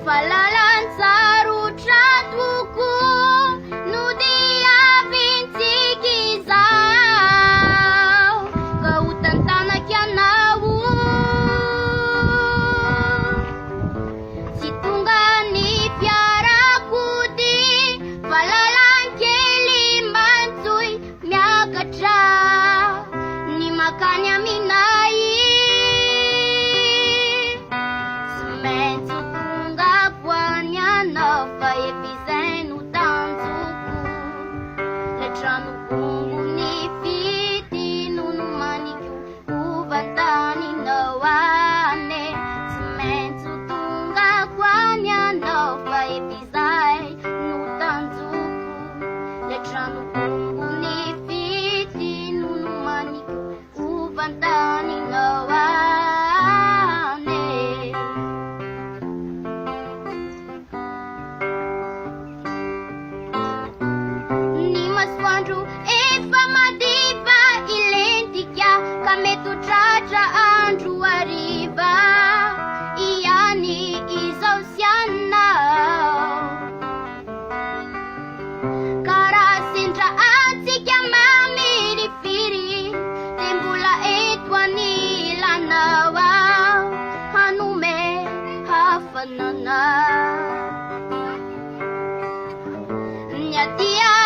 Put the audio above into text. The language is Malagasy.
Falalan saru tratuku nu dia vinci gizau kau tantana kianau situngani piaraku di falalan kelimbantui miakaca ni makanya minai vai fizendo tanto letrano kungu ni fiti nunu maniku uvantani no ane cemento tunga kwanya no vai fizendo tanto letrano kungu ni fiti nunu maniku uvantani no ane Kametu traja andru arriva iani izausiana Kara sintra anzi chiamami rifiri Tembula etwani lanawa Hanume hafanana Nyatia